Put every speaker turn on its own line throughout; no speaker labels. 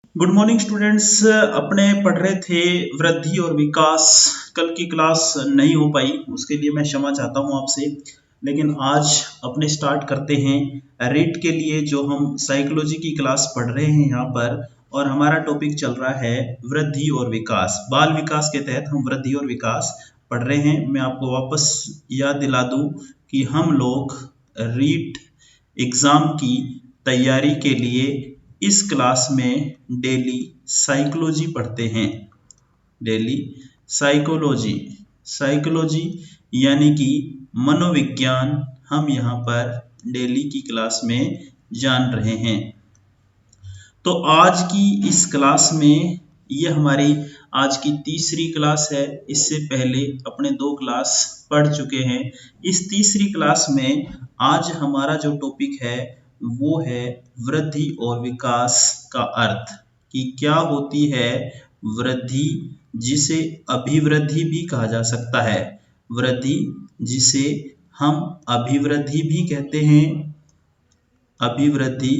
Good morning students. अपने पढ़ रहे थे वृद्धि और विकास। कल की क्लास नहीं हो पाई, उसके लिए मैं क्षमा चाहता हूं आपसे। लेकिन आज अपने स्टार्ट करते हैं रीट के लिए, जो हम साइकोलॉजी की क्लास पढ़ रहे हैं यहाँ पर। और हमारा टॉपिक चल रहा है वृद्धि और विकास। बाल विकास के तहत हम वृद्धि और विकास पढ़ रहे हैं। मैं आपको वापस याद दिला दूं कि हम लोग रीट एग्जाम की तैयारी के लिए इस क्लास में डेली साइकोलॉजी पढ़ते हैं। डेली साइकोलॉजी साइकोलॉजी यानी कि मनोविज्ञान हम यहाँ पर डेली की क्लास में जान रहे हैं। तो आज की इस क्लास में ये हमारी आज की तीसरी क्लास है। इससे पहले अपने 2 क्लास पढ़ चुके हैं। इस तीसरी क्लास में आज हमारा जो टॉपिक है वो है वृद्धि और विकास का अर्थ, कि क्या होती है वृद्धि, जिसे अभिवृद्धि भी कहा जा सकता है। वृद्धि जिसे हम अभिवृद्धि भी कहते हैं, अभिवृद्धि।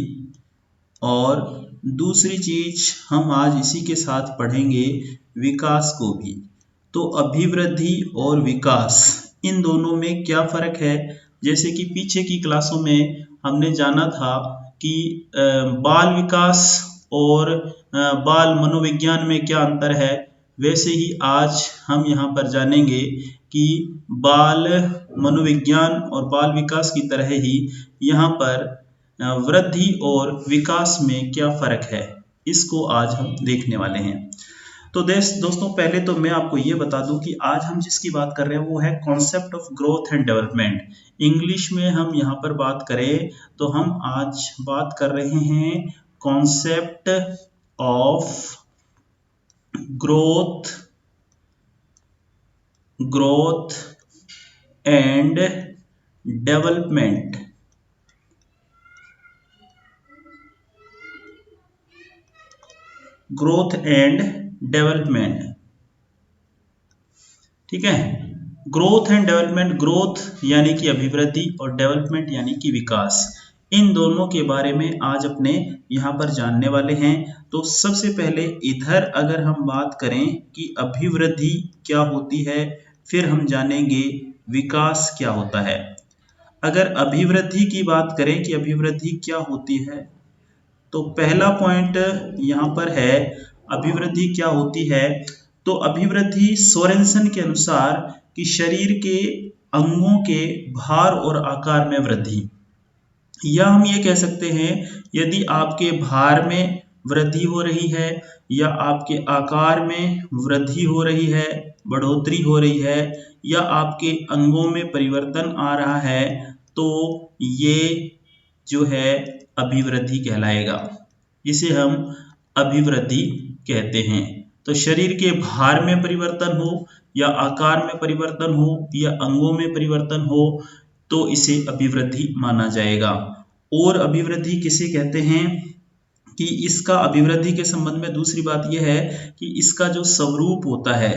और दूसरी चीज हम आज इसी के साथ पढ़ेंगे विकास को भी। तो अभिवृद्धि और विकास, इन दोनों में क्या फर्क है। जैसे कि पीछे की क्लासों में हमने जाना था कि बाल विकास और बाल मनोविज्ञान में क्या अंतर है, वैसे ही आज हम यहाँ पर जानेंगे कि बाल मनोविज्ञान और बाल विकास की तरह ही यहाँ पर वृद्धि और विकास में क्या फर्क है, इसको आज हम देखने वाले हैं। तो दोस्तों, पहले तो मैं आपको ये बता दूं कि आज हम जिसकी बात कर रहे हैं वो है concept of growth and development. English में हम यहाँ पर बात करें तो हम आज बात कर रहे हैं concept of growth and development. Growth and development, ठीक है। ग्रोथ एंड डेवलपमेंट, ग्रोथ यानी कि अभिवृद्धि और डेवलपमेंट यानी कि विकास, इन दोनों के बारे में आज अपने यहाँ पर जानने वाले हैं। तो सबसे पहले इधर अगर हम बात करें कि अभिवृद्धि क्या होती है, फिर हम जानेंगे विकास क्या होता है। अगर अभिवृद्धि की बात करें कि अभिवृद्धि क्या होती है, तो पहला पॉइंट यहाँ पर है अभिवृद्धि क्या होती है। तो अभिवृद्धि सोरेनसन के अनुसार कि शरीर के अंगों के भार और आकार में वृद्धि, या हम ये कह सकते हैं यदि आपके भार में वृद्धि हो रही है या आपके आकार में वृद्धि हो रही है, बढ़ोतरी हो रही है, या आपके अंगों में परिवर्तन आ रहा है, तो ये जो है अभिवृद्धि कहलाएगा। इसे हम अभिवृद्धि कहते हैं। तो शरीर के भार में परिवर्तन हो या आकार में परिवर्तन हो या अंगों में परिवर्तन हो, तो इसे अभिवृद्धि माना जाएगा। और अभिवृद्धि किसे कहते हैं कि इसका अभिवृद्धि के संबंध में दूसरी बात यह है कि इसका जो स्वरूप होता है,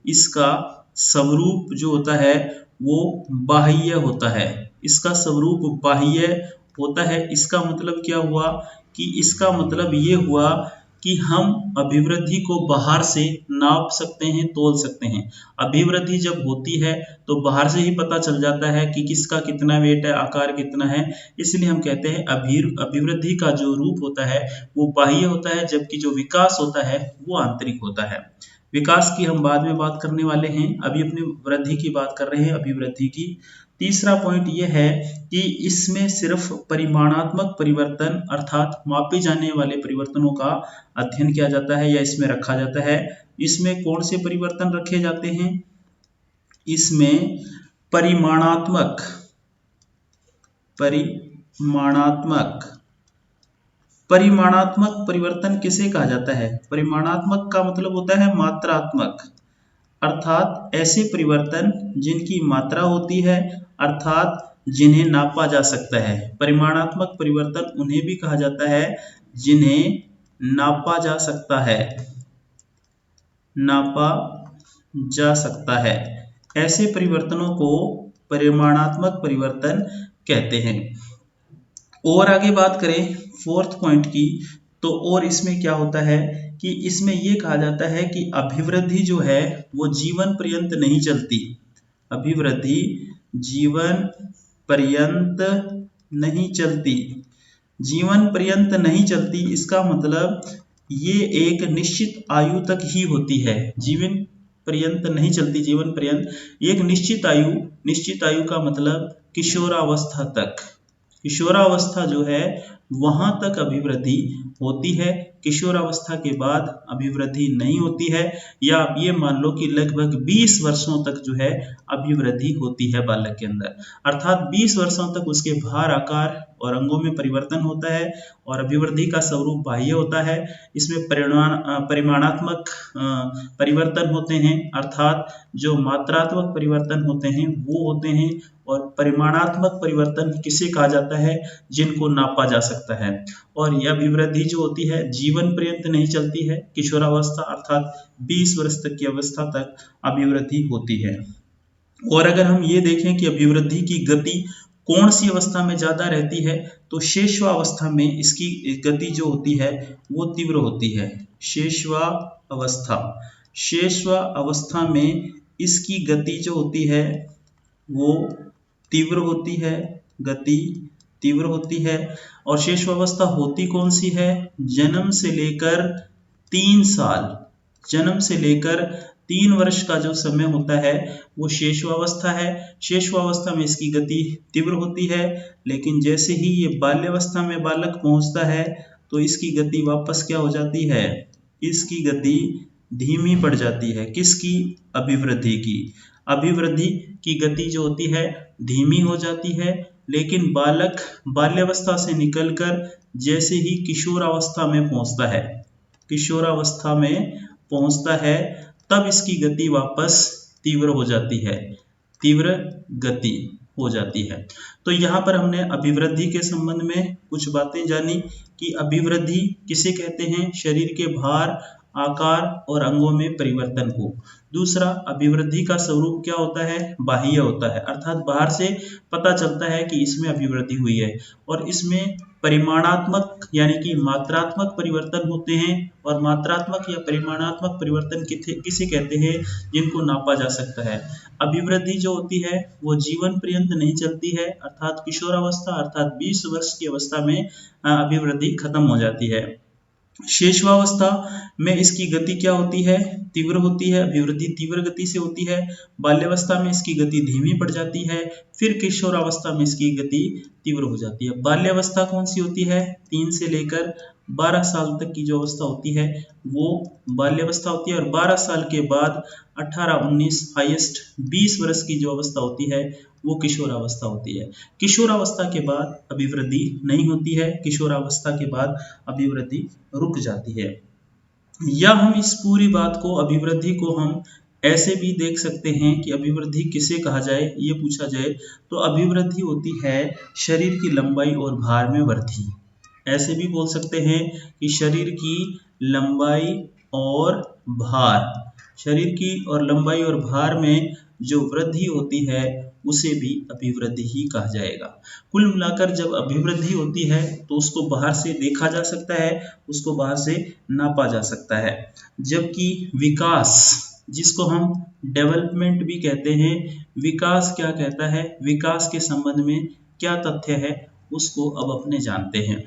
इसका स्वरूप जो होता है वो बाह्य होता है। इसका स्वरूप बाह्य होता है। इसका मतलब क्या हुआ कि इसका मतलब ये हुआ कि हम अभिवृद्धि को बाहर से नाप सकते हैं, तोल सकते हैं। अभिवृद्धि जब होती है तो बाहर से ही पता चल जाता है कि किसका कितना वेट है, आकार कितना है। इसलिए हम कहते हैं अभिवृद्धि का जो रूप होता है वो बाह्य होता है, जबकि जो विकास होता है वो आंतरिक होता है। विकास की हम बाद में बात करने वाले हैं, अभी अपनी वृद्धि की बात कर रहे हैं, अभिवृद्धि की। तीसरा पॉइंट यह है कि इसमें सिर्फ परिमाणात्मक परिवर्तन अर्थात मापे जाने वाले परिवर्तनों का अध्ययन किया जाता है या इसमें रखा जाता है। इसमें कौन से परिवर्तन रखे जाते हैं? इसमें परिमाणात्मक परिवर्तन किसे कहा जाता है? परिमाणात्मक का मतलब होता है मात्रात्मक, अर्थात ऐसे परिवर्तन जिनकी मात्रा होती है, अर्थात जिन्हें नापा जा सकता है। परिमाणात्मक परिवर्तन उन्हें भी कहा जाता है जिन्हें नापा जा सकता है, नापा जा सकता है। ऐसे परिवर्तनों को परिमाणात्मक परिवर्तन कहते हैं। और आगे बात करें फोर्थ पॉइंट की, तो और इसमें क्या होता है कि इसमें ये कहा जाता है कि अभिवृद्धि जो है वो जीवन पर्यंत नहीं चलती। अभिवृद्धि जीवन पर्यंत नहीं चलती। जीवन पर्यंत नहीं चलती इसका मतलब ये एक निश्चित आयु तक ही होती है। जीवन पर्यंत नहीं चलती, जीवन पर्यंत एक निश्चित आयु का मतलब किशोरावस्था तक। किशोरावस्था जो है वहां तक अभिवृद्धि होती है, किशोरावस्था के बाद अभिवृद्धि नहीं होती है। या आप ये मान लो कि लगभग 20 वर्षों तक जो है अभिवृद्धि होती है बालक के अंदर, अर्थात 20 वर्षों तक उसके भार, आकार और अंगों में परिवर्तन होता है और अभिवृद्धि का स्वरूप बाह्य होता है। इसमें परिमाणात्मक परिवर्तन होते हैं, अर्थात जो मात्रात्मक परिवर्तन होते हैं वो होते हैं, और परिमाणात्मक परिवर्तन किसे कहा जाता है, जिनको नापा जा सकता है। और यह अभिवृद्धि जो होती है जीवन पर्यंत नहीं चलती है, किशोरावस्था अर्थात 20 वर्ष तक की अवस्था तक अभिवृद्धि होती है। और अगर हम ये देखें कि अभिवृद्धि की गति कौन सी अवस्था में ज्यादा रहती है, तो शेषवावस्था में इसकी गति जो होती है वो तीव्र होती है। शेषवावस्था में इसकी गति जो होती है वो तीव्र होती है, गति तीव्र होती है। और शेषवावस्था होती कौन सी है, जन्म से लेकर 3 साल, जन्म से लेकर 3 वर्ष का जो समय होता है वो शेषवावस्था है। शेषवावस्था में इसकी गति तीव्र होती है, लेकिन जैसे ही ये बाल्यावस्था में बालक पहुंचता है तो इसकी गति वापस क्या हो जाती है, इसकी गति धीमी पड़ जाती है। किसकी, अभिवृद्धि की। अभिवृद्धि की गति जो होती है धीमी हो जाती है, लेकिन बालक बाल्यावस्था से निकलकर जैसे ही किशोरावस्था में पहुंचता है, किशोरावस्था में पहुंचता है तब इसकी गति वापस तीव्र हो जाती है, तीव्र गति हो जाती है। तो यहाँ पर हमने अभिवृद्धि के संबंध में कुछ बातें जानी कि अभिवृद्धि किसे कहते हैं, शरीर के भार, आकार और अंगों में परिवर्तन को। दूसरा, अभिवृद्धि का स्वरूप क्या होता है, बाह्य होता है, अर्थात बाहर से पता चलता है कि इसमें अभिवृद्धि हुई है। और इसमें परिमाणात्मक यानी कि मात्रात्मक परिवर्तन होते हैं, और मात्रात्मक या परिमाणात्मक परिवर्तन किसे कहते हैं, जिनको नापा जा सकता है। अभिवृद्धि जो होती है वो जीवन पर्यंत नहीं चलती है, अर्थात किशोरावस्था अर्थात 20 वर्ष की अवस्था में अभिवृद्धि खत्म हो जाती है। शेषवावस्था में इसकी गति क्या होती है, तीव्र होती है, अभिवृद्धि तीव्र गति से होती है। बाल्यावस्था में इसकी गति धीमी पड़ जाती है, फिर किशोरावस्था में इसकी गति तीव्र हो जाती है। बाल्यावस्था कौन सी होती है, 3 से लेकर 12 साल तक की जो अवस्था होती है वो बाल्यावस्था होती है, और 12 साल के बाद 18-19 हाईएस्ट 20 वर्ष की जो अवस्था होती है वो किशोरावस्था होती है। किशोरावस्था के बाद अभिवृद्धि नहीं होती है, किशोरावस्था के बाद अभिवृद्धि रुक जाती है। या हम इस पूरी बात को, अभिवृद्धि को हम ऐसे भी देख सकते हैं कि अभिवृद्धि किसे कहा जाए, ये पूछा जाए तो अभिवृद्धि होती है शरीर की लंबाई और भार में वृद्धि। ऐसे भी बोल सकते हैं कि शरीर की लंबाई और भार, शरीर की और लंबाई और भार में जो वृद्धि होती है उसे भी अभिवृद्धि ही कहा जाएगा। कुल मिलाकर जब अभिवृद्धि होती है तो उसको बाहर से देखा जा सकता है, उसको बाहर से नापा जा सकता है। जबकि विकास, जिसको हम डेवलपमेंट भी कहते हैं, विकास क्या कहता है, विकास के संबंध में क्या तथ्य है उसको अब अपने जानते हैं।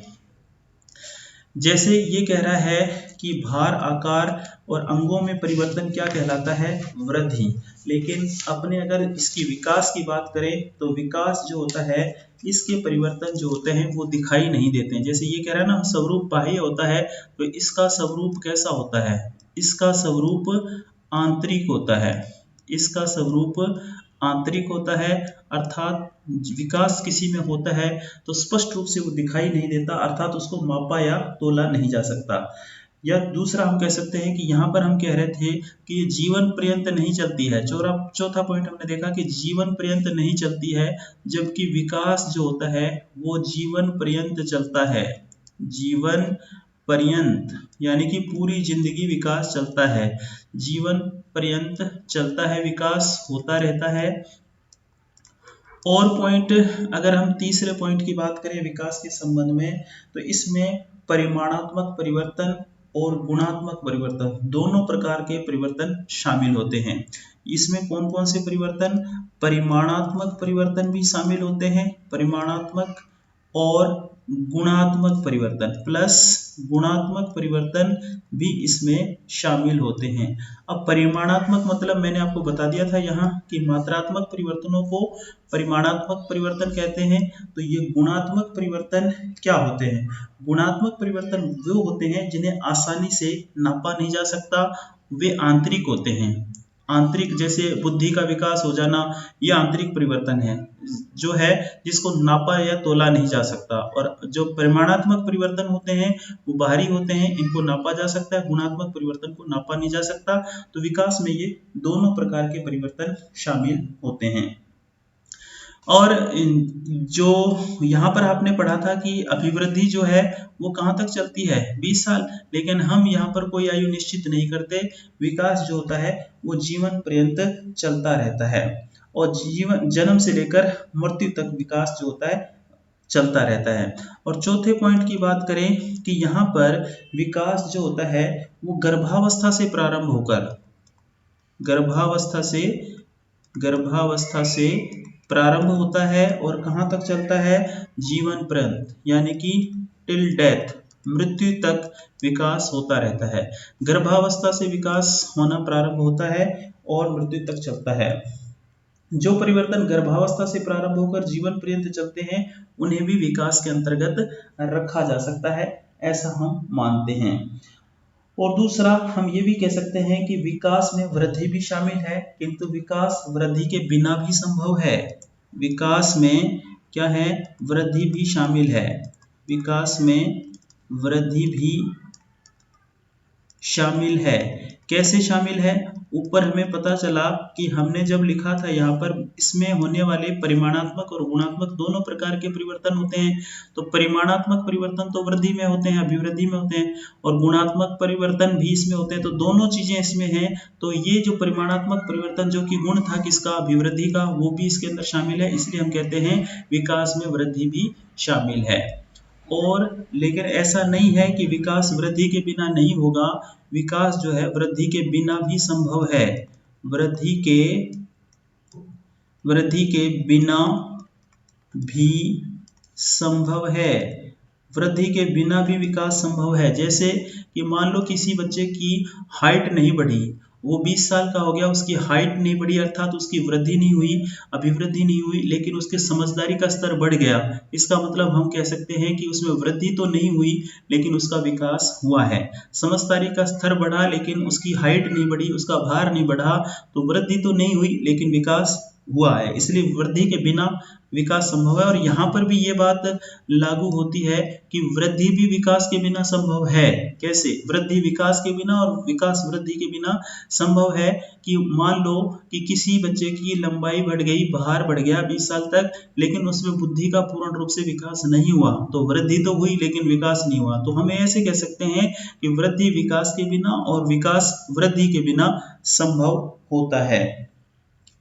जैसे ये कह रहा है कि भार, आकार और अंगों में परिवर्तन क्या कहलाता है, वृद्धि। लेकिन अपने अगर इसकी विकास की बात करें तो विकास जो होता है इसके परिवर्तन जो होते हैं वो दिखाई नहीं देते हैं। जैसे ये कह रहा है ना, स्वरूप बाह्य होता है, तो इसका स्वरूप कैसा होता है, इसका स्वरूप आंतरिक होता है, इसका स्वरूप आंतरिक होता है। अर्थात विकास किसी में होता है तो स्पष्ट रूप से वो दिखाई नहीं देता, अर्थात उसको मापा या तोला नहीं जा सकता। या दूसरा हम कह सकते हैं कि यहाँ पर हम कह रहे थे कि ये जीवन पर्यंत नहीं चलती है। चौथा पॉइंट हमने देखा कि जीवन पर्यंत नहीं चलती है, जबकि विकास जो होता है वो जीवन पर्यंत चलता है। जीवन पर्यंत यानी कि पूरी जिंदगी विकास चलता है, जीवन पर्यंत चलता है, विकास होता रहता है। और पॉइंट, अगर हम तीसरे पॉइंट की बात करें विकास के संबंध में, तो इसमें परिमाणात्मक परिवर्तन और गुणात्मक परिवर्तन, दोनों प्रकार के परिवर्तन शामिल होते हैं। इसमें कौन कौन से परिवर्तन? परिमाणात्मक परिवर्तन भी शामिल होते हैं, परिमाणात्मक और गुणात्मक परिवर्तन प्लस गुणात्मक परिवर्तन भी इसमें शामिल होते हैं। अब परिमाणात्मक मतलब मैंने आपको बता दिया था यहाँ कि मात्रात्मक परिवर्तनों को परिमाणात्मक परिवर्तन कहते हैं। तो ये गुणात्मक परिवर्तन क्या होते हैं? गुणात्मक परिवर्तन वो होते हैं जिन्हें आसानी से नापा नहीं जा सकता, वे आंतरिक होते हैं। आंतरिक, जैसे बुद्धि का विकास हो जाना, यह आंतरिक परिवर्तन है जो है जिसको नापा या तोला नहीं जा सकता। और जो परिमाणात्मक परिवर्तन होते हैं वो बाहरी होते हैं, इनको नापा जा सकता है, गुणात्मक परिवर्तन को नापा नहीं जा सकता। तो विकास में ये दोनों प्रकार के परिवर्तन शामिल होते हैं। और जो यहाँ पर आपने पढ़ा था कि अभिवृद्धि जो है वो कहाँ तक चलती है? 20 साल, लेकिन हम यहाँ पर कोई आयु निश्चित नहीं करते। विकास जो होता है वो जीवन पर्यंत चलता रहता है और जीवन जन्म से लेकर मृत्यु तक विकास जो होता है चलता रहता है। और चौथे पॉइंट की बात करें कि यहाँ पर विकास जो होता है वो गर्भावस्था से प्रारंभ होकर गर्भावस्था से प्रारंभ होता है और कहाँ तक चलता है? जीवन पर्यंत, यानी कि टिल डेथ, मृत्यु तक विकास होता रहता है। गर्भावस्था से विकास होना प्रारंभ होता है और मृत्यु तक चलता है। जो परिवर्तन गर्भावस्था से प्रारंभ होकर जीवन पर्यंत चलते हैं उन्हें भी विकास के अंतर्गत रखा जा सकता है, ऐसा हम मानते हैं। और दूसरा हम ये भी कह सकते हैं कि विकास में वृद्धि भी शामिल है, किंतु विकास वृद्धि के बिना भी संभव है। विकास में क्या है? वृद्धि भी शामिल है। विकास में वृद्धि भी शामिल है। कैसे शामिल है? ऊपर हमें पता चला कि हमने जब लिखा था यहाँ पर इसमें होने वाले परिमाणात्मक और गुणात्मक दोनों प्रकार के परिवर्तन होते हैं। तो परिमाणात्मक परिवर्तन तो वृद्धि में होते हैं, अभिवृद्धि में होते हैं, और गुणात्मक परिवर्तन भी इसमें होते हैं। तो दोनों चीजें इसमें हैं। तो ये जो परिमाणात्मक परिवर्तन जो कि गुण था किसका? अभिवृद्धि का, वो भी इसके अंदर शामिल है। इसलिए हम कहते हैं विकास में वृद्धि भी शामिल है। और लेकिन ऐसा नहीं है कि विकास वृद्धि के बिना नहीं होगा। विकास जो है वृद्धि के बिना भी संभव है। वृद्धि के बिना भी संभव है। वृद्धि के बिना भी विकास संभव है। जैसे कि मान लो किसी बच्चे की हाइट नहीं बढ़ी, वो 20 साल का हो गया, उसकी हाइट नहीं बढ़ी, अर्थात उसकी वृद्धि नहीं हुई, अभिवृद्धि नहीं हुई, लेकिन उसके समझदारी का स्तर बढ़ गया। इसका मतलब हम कह सकते हैं कि उसमें वृद्धि तो नहीं हुई लेकिन उसका विकास हुआ है। समझदारी का स्तर बढ़ा लेकिन उसकी हाइट नहीं बढ़ी, उसका भार नहीं बढ़ा, तो वृद्धि तो नहीं हुई लेकिन विकास हुआ है। इसलिए वृद्धि के बिना विकास संभव है। और यहाँ पर भी ये बात लागू होती है कि वृद्धि भी विकास के बिना संभव है। कैसे? वृद्धि विकास के बिना और विकास वृद्धि के बिना संभव है। कि मान लो कि किसी बच्चे की लंबाई बढ़ गई, भार बढ़ गया 20 साल तक, लेकिन उसमें बुद्धि का पूर्ण रूप से विकास नहीं हुआ। तो वृद्धि तो हुई लेकिन विकास नहीं हुआ। तो हम ऐसे कह सकते हैं कि वृद्धि विकास के बिना और विकास वृद्धि के बिना संभव होता है।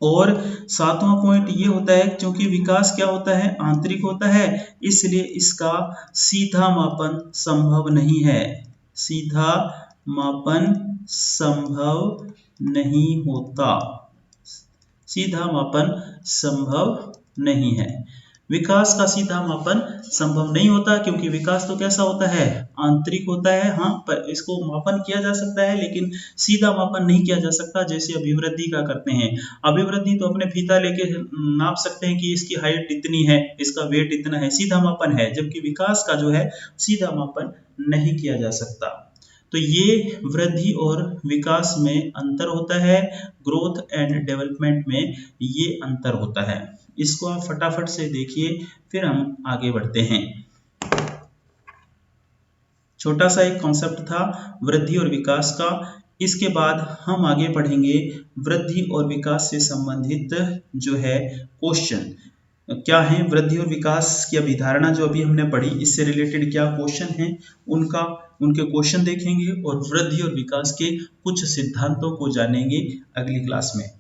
और सातवां पॉइंट ये होता है, क्योंकि विकास क्या होता है? आंतरिक होता है, इसलिए इसका सीधा मापन संभव नहीं है। सीधा मापन संभव नहीं होता। सीधा मापन संभव नहीं है। विकास का सीधा मापन संभव नहीं होता, क्योंकि विकास तो कैसा होता है? आंतरिक होता है। हाँ, पर इसको मापन किया जा सकता है लेकिन सीधा मापन नहीं किया जा सकता, जैसे अभिवृद्धि का करते हैं। अभिवृद्धि तो अपने फीता लेके नाप सकते हैं कि इसकी हाइट इतनी है, इसका वेट इतना है, सीधा मापन है। जबकि विकास का जो है सीधा मापन नहीं किया जा सकता। तो ये वृद्धि और विकास में अंतर होता है। ग्रोथ एंड डेवलपमेंट में ये अंतर होता है। इसको आप फटाफट से देखिए, फिर हम आगे बढ़ते हैं। छोटा सा एक कॉन्सेप्ट था वृद्धि और विकास का। इसके बाद हम आगे पढ़ेंगे वृद्धि और विकास से संबंधित जो है क्वेश्चन क्या है। वृद्धि और विकास की अभिधारणा जो अभी हमने पढ़ी, इससे रिलेटेड क्या क्वेश्चन हैं उनके क्वेश्चन देखेंगे और वृद्धि और विकास के कुछ सिद्धांतों को जानेंगे अगली क्लास में।